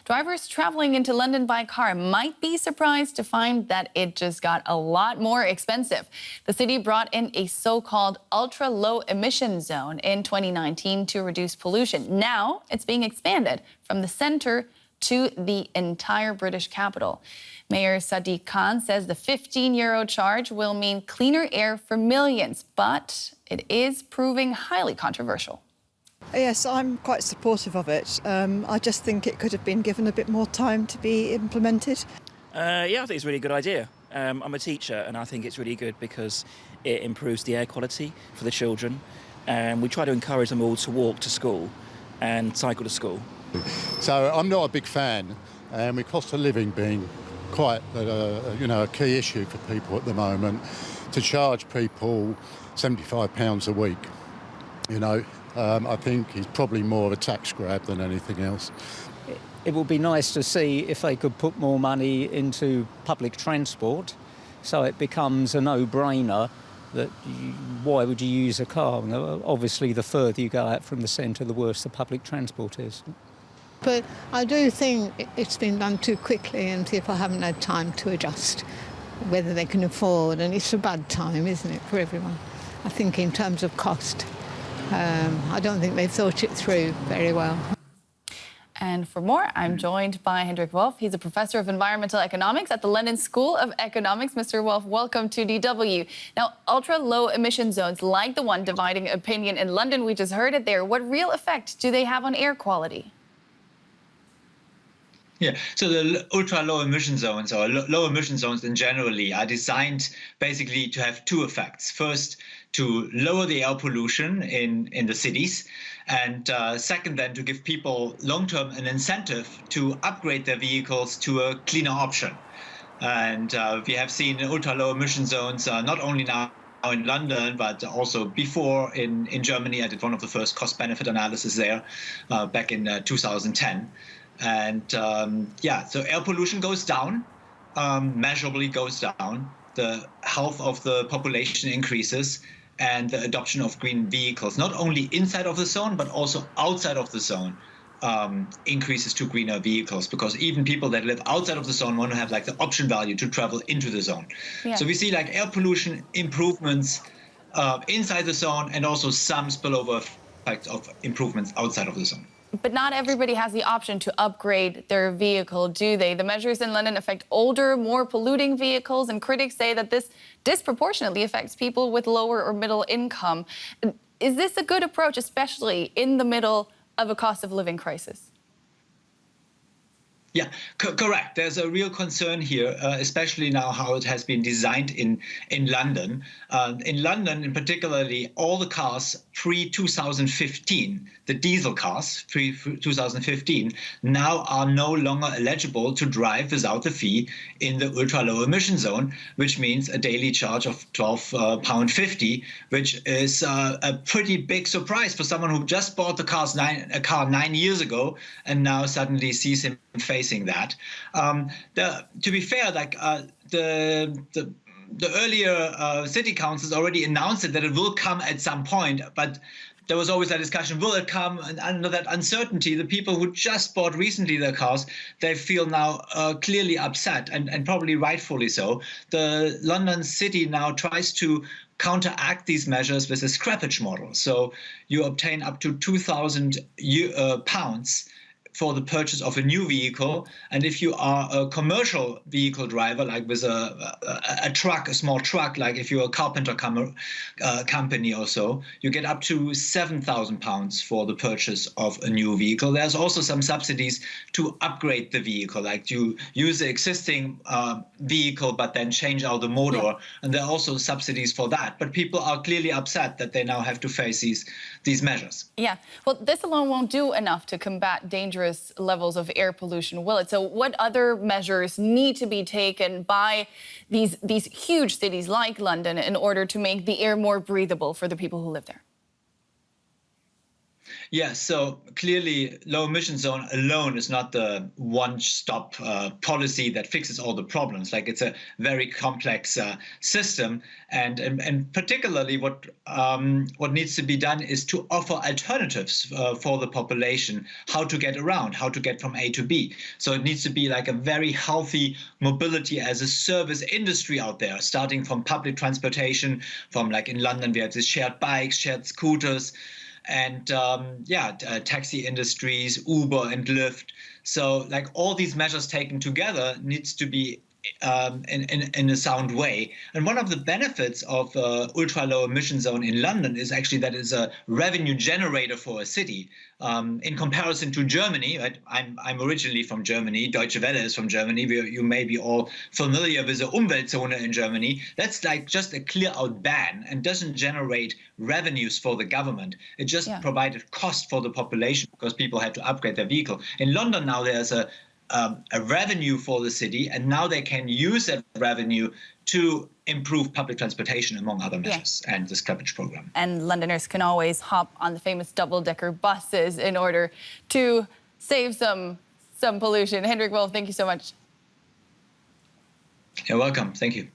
drivers traveling into London by car might be surprised to find that it just got a lot more expensive. The city brought in a so-called ultra-low emission zone in 2019 to reduce pollution. Now it's being expanded from the centre to the entire British capital. Mayor Sadiq Khan says the €15 charge will mean cleaner air for millions, but it is proving highly controversial. Yes, I'm quite supportive of it. I just think it could have been given a bit more time to be implemented. Yeah, I think it's a really good idea. I'm a teacher and I think it's really good because it improves the air quality for the children. And we try to encourage them all to walk to school and cycle to school. So I'm not a big fan, and with cost of living being quite a key issue for people at the moment, to charge people £75 a week, I think is probably more of a tax grab than anything else. It would be nice to see if they could put more money into public transport so it becomes a no-brainer that why would you use a car? Obviously, the further you go out from the centre, the worse the public transport is. But I do think it's been done too quickly and people haven't had time to adjust whether they can afford, and it's a bad time, isn't it, for everyone? I think in terms of cost, I don't think they've thought it through very well. And for more, I'm joined by Hendrik Wolff. He's a professor of environmental economics at the London School of Economics. Mr. Wolff, welcome to DW. Now, ultra-low emission zones like the one dividing opinion in London, we just heard it there. What real effect do they have on air quality? Yeah, so the ultra-low emission zones, or low emission zones in generally, are designed basically to have two effects. First, to lower the air pollution in the cities, and second, then to give people long-term an incentive to upgrade their vehicles to a cleaner option. And we have seen ultra-low emission zones not only now in London, but also before in Germany. I did one of the first cost-benefit analysis there back in 2010. And so air pollution goes down, measurably goes down, the health of the population increases, and the adoption of green vehicles, not only inside of the zone, but also outside of the zone, increases to greener vehicles, because even people that live outside of the zone want to have like the option value to travel into the zone. Yeah. So we see like air pollution improvements inside the zone, and also some spillover effects of improvements outside of the zone. But not everybody has the option to upgrade their vehicle, do they? The measures in London affect older, more polluting vehicles, and critics say that this disproportionately affects people with lower or middle income. Is this a good approach, especially in the middle of a cost of living crisis? Yeah, correct. There's a real concern here, especially now how it has been designed in London. In London, in particularly, all the cars pre-2015, the diesel cars pre-2015, now are no longer eligible to drive without the fee in the ultra-low emission zone, which means a daily charge of £12.50, which is a pretty big surprise for someone who just bought a car 9 years ago and now suddenly sees him facing that. To be fair, like the earlier city councils already announced that it will come at some point, but there was always that discussion, will it come? And under that uncertainty, the people who just bought recently their cars, they feel now clearly upset, and probably rightfully so. The London city now tries to counteract these measures with a scrappage model. So you obtain up to £2,000 for the purchase of a new vehicle. And if you are a commercial vehicle driver, like with a truck, a small truck, like if you're a carpenter company or so, you get up to £7,000 for the purchase of a new vehicle. There's also some subsidies to upgrade the vehicle, like to use the existing vehicle, but then change out the motor. Yeah. And there are also subsidies for that. But people are clearly upset that they now have to face these measures. Yeah, well, this alone won't do enough to combat dangerous levels of air pollution, will it? So what other measures need to be taken by these huge cities like London in order to make the air more breathable for the people who live there? Yeah, so clearly low emission zone alone is not the one-stop policy that fixes all the problems. Like, it's a very complex system, and particularly what needs to be done is to offer alternatives for the population, how to get around, how to get from A to B. So it needs to be like a very healthy mobility as a service industry out there, starting from public transportation, from, like, in London we have this shared bikes, shared scooters, and taxi industries, Uber and Lyft. So, like, all these measures taken together needs to be in a sound way. And one of the benefits of ultra-low emission zone in London is actually that it's a revenue generator for a city. In comparison to Germany, right? I'm originally from Germany. Deutsche Welle is from Germany. You may be all familiar with the Umweltzone in Germany. That's like just a clear-out ban and doesn't generate revenues for the government. It just provided cost for the population because people had to upgrade their vehicle. In London now there's a revenue for the city, and now they can use that revenue to improve public transportation, among other measures, and the scrappage program. And Londoners can always hop on the famous double-decker buses in order to save some pollution. Hendrik Wolf, thank you so much. You're welcome. Thank you.